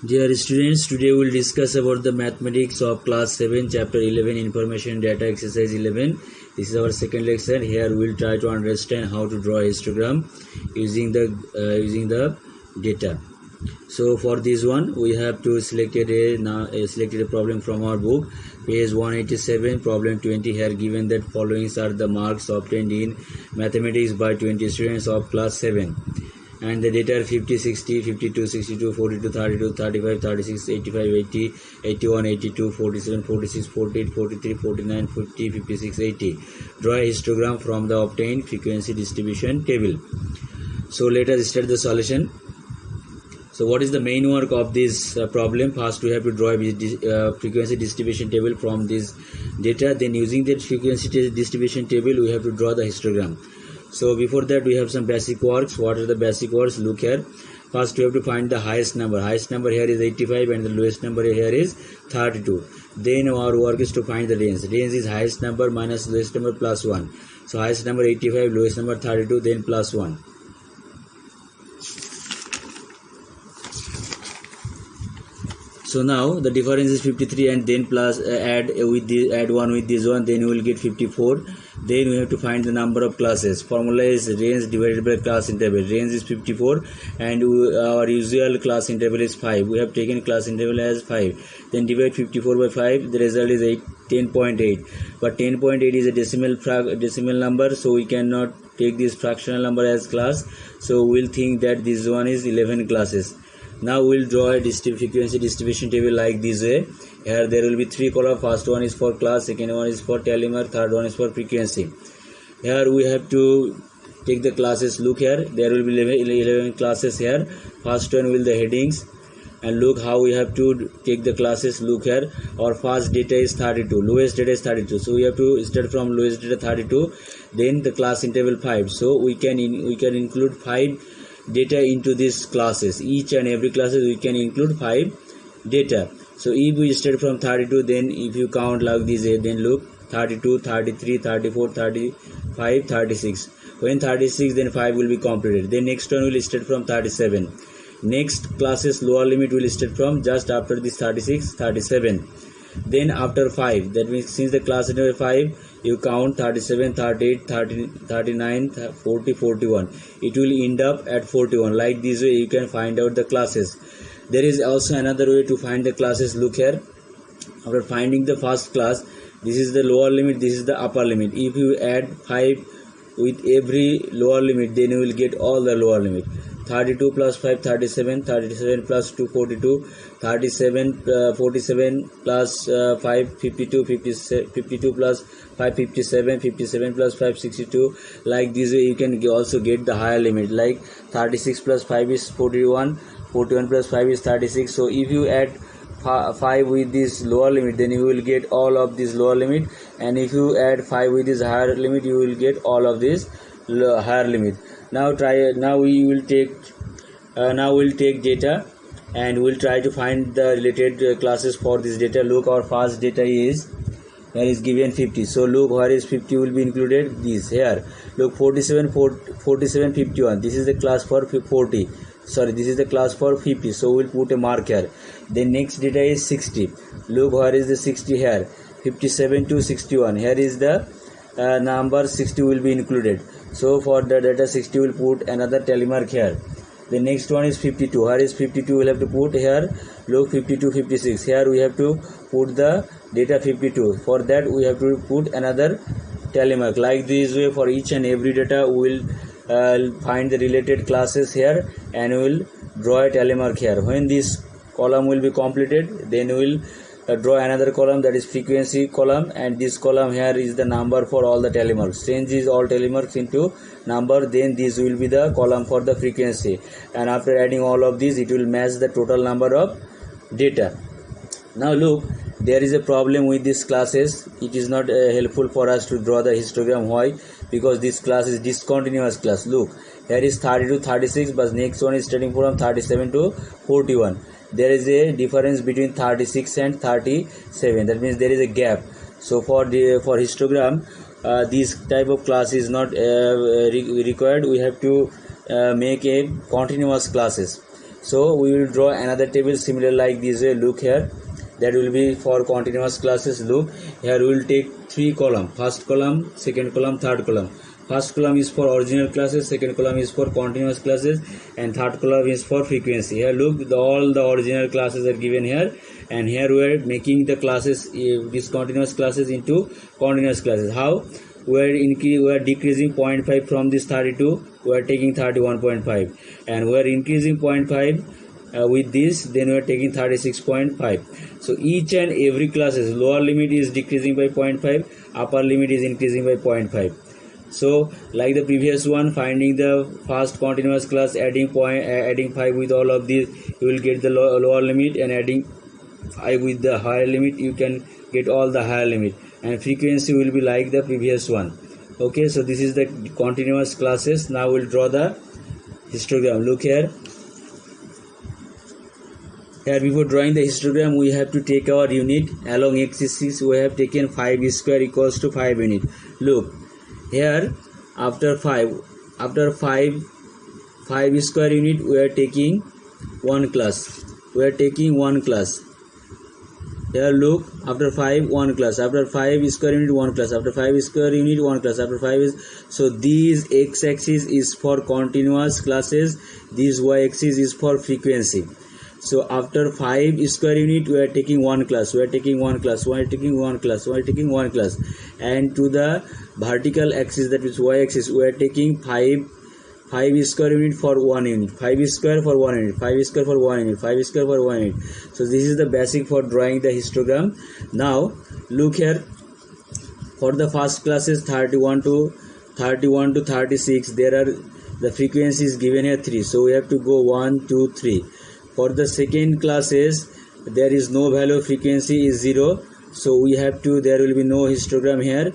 Dear students, today we will discuss about the mathematics of class 7, chapter 11, information data exercise 11. This is our second lecture. Here we will try to understand how to draw a histogram using the data. So for this one, we have to selected a problem from our book, page 187, problem 20. Here given that following are the marks obtained in mathematics by 20 students of class 7. And the data are 50, 60, 52, 62, 42, 32, 35, 36, 85, 80, 81, 82, 47, 46, 48, 43, 49, 50, 56, 80. Draw a histogram from the obtained frequency distribution table. So let us start the solution. So what is the main work of this problem? First we have to draw a frequency distribution table from this data. Then using that frequency distribution table we have to draw the histogram. So before that we have some basic works. What are the basic works? Look here. First we have to find the highest number. Highest number here is 85 and the lowest number here is 32. Then our work is to find the range. Range is highest number minus lowest number plus 1. So highest number 85, lowest number 32, then plus 1. So now the difference is 53 and then plus add 1 with this one, then you will get 54. Then we have to find the number of classes. Formula is range divided by class interval. Range is 54 and our usual class interval is 5. We have taken class interval as 5. Then divide 54 by 5. The result is 10.8. But 10.8 is a decimal number, so we cannot take this fractional number as class. So we'll think that this one is 11 classes. Now we'll draw a frequency distribution table like this way. Here there will be 3 columns. First one is for class, second one is for telemark, third one is for frequency. Here we have to take the classes. Look here, there will be 11 classes here. First one will the headings, and look how we have to take the classes. Look here, our first data is 32, lowest data is 32, so we have to start from lowest data 32, then the class interval 5. So we can include 5 data into these classes. Each and every classes we can include 5 data. So if we start from 32, then if you count like this, then look 32, 33, 34, 35, 36. When 36, then 5 will be completed. Then next one will start from 37. Next classes lower limit will start from just after this 36, 37. Then after 5, that means since the class number 5, you count 37, 38, 30, 39, 40, 41. It will end up at 41. Like this way you can find out the classes. There is also another way to find the classes. Look here. After finding the first class, this is the lower limit, this is the upper limit. If you add 5 with every lower limit, then you will get all the lower limit. 32 plus 5, 37, 37 plus 2, 42, 37, 47 plus 5, 52, 52 plus 5, 57, 57 plus 5, 62. Like this way you can also get the higher limit, like 36 plus 5 is 41, 41 plus 5 is 36. So if you add 5 with this lower limit, then you will get all of this lower limit, and if you add 5 with this higher limit, you will get all of this higher limit. Now we'll take data and we'll try to find the related classes for this data. Look, our first data is here is given 50. So look, where is 50 will be included? This here. Look, 47, 51. This is the class for 40. Sorry, this is the class for 50. So we'll put a mark here. Then next data is 60. Look, where is the 60 here? 57 to 61. Here is the number 60 will be included. So for the data 60 will put another telemark here. The next one is 52. Where is 52? We'll have to put here. Look, 52, 56. Here we have to put the data 52. For that we have to put another telemark. Like this way for each and every data we will find the related classes here and we will draw a telemark here. When this column will be completed, then we will draw another column, that is frequency column, and this column here is the number for all the telemarks. Change is all telemarks into number, then this will be the column for the frequency, and after adding all of these it will match the total number of data. Now look, there is a problem with these classes. It is not helpful for us to draw the histogram. Why? Because this class is discontinuous class. Look, here is 32, 36, but next one is starting from 37 to 41. There is a difference between 36 and 37. That means there is a gap. So for histogram, this type of class is not required. We have to make a continuous classes. So we will draw another table similar like this way. Look here, that will be for continuous classes. Look here, we will take 3 column, first column, second column, third column. First column is for original classes, second column is for continuous classes, and third column is for frequency. Here look, all the original classes are given here, and here we are making the classes, discontinuous classes into continuous classes. How? We are decreasing 0.5 from this 32, we are taking 31.5, and we are increasing 0.5 with this, then we are taking 36.5. So each and every classes lower limit is decreasing by 0.5, upper limit is increasing by 0.5. So like the previous one, finding the first continuous class, adding 5 with all of these, you will get the lower limit, and adding 5 with the higher limit, you can get all the higher limit, and frequency will be like the previous one. Okay, so this is the continuous classes. Now we'll draw the histogram. Look here. Here before drawing the histogram, we have to take our unit. Along x-axis we have taken 5 square equals to 5 unit. Look here, after 5 square unit, we are taking one class. Here look, after 5 1 class, after 5 square unit 1 class, after 5 square unit 1 class, after 5 is, so these x-axis is for continuous classes, this y-axis is for frequency. So after 5 square unit, we are taking one class, and to the vertical axis, that is y-axis, we are taking 5 square unit for 1 unit, 5 square for 1 unit, 5 square for 1 unit, 5 square for 1 unit. So this is the basic for drawing the histogram. Now look here, for the first classes 31 to 36, there are the frequency is given here 3, so we have to go 1 2 3. For the second classes, there is no value, frequency is 0, so we have to, there will be no histogram here.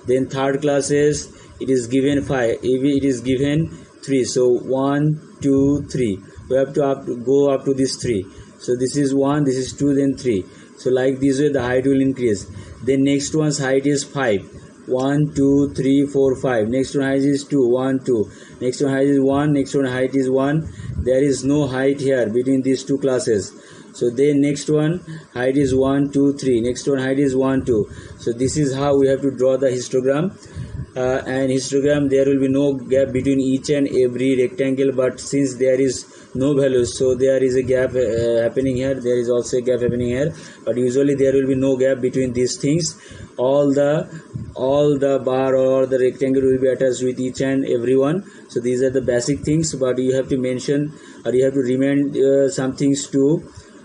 Then third classes, it is given 5, it is given 3, so 1 2 3, we have to go up to this 3. So this is 1, this is 2, then 3. So like this way the height will increase. Then next one's height is 5, 1 2 3 4 5. Next one height is 2, 1 2. Next one height is 1, next one height is 1. There is no height here between these two classes. So then next one height is 1 2 3, next one height is 1 2. So this is how we have to draw the histogram. And histogram, there will be no gap between each and every rectangle, but since there is no values, so there is a gap happening here, there is also a gap happening here, but usually there will be no gap between these things. All the bar or the rectangle will be attached with each and every one. So these are the basic things, but you have to mention, or you have to remind some things to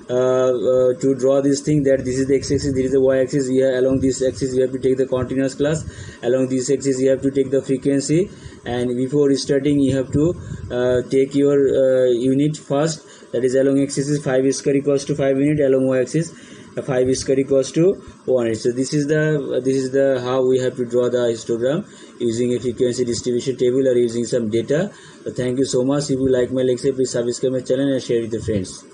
draw this thing, that this is the x-axis, this is the y-axis. Here along this axis you have to take the continuous class, along this axis you have to take the frequency, and before starting you have to take your unit first, that is along x-axis 5 square equals to 5 unit, along y-axis 5 square equals to 1 unit. So this is the how we have to draw the histogram using a frequency distribution table or using some data. Thank you so much. If you like my lecture, please subscribe my channel and share with your friends.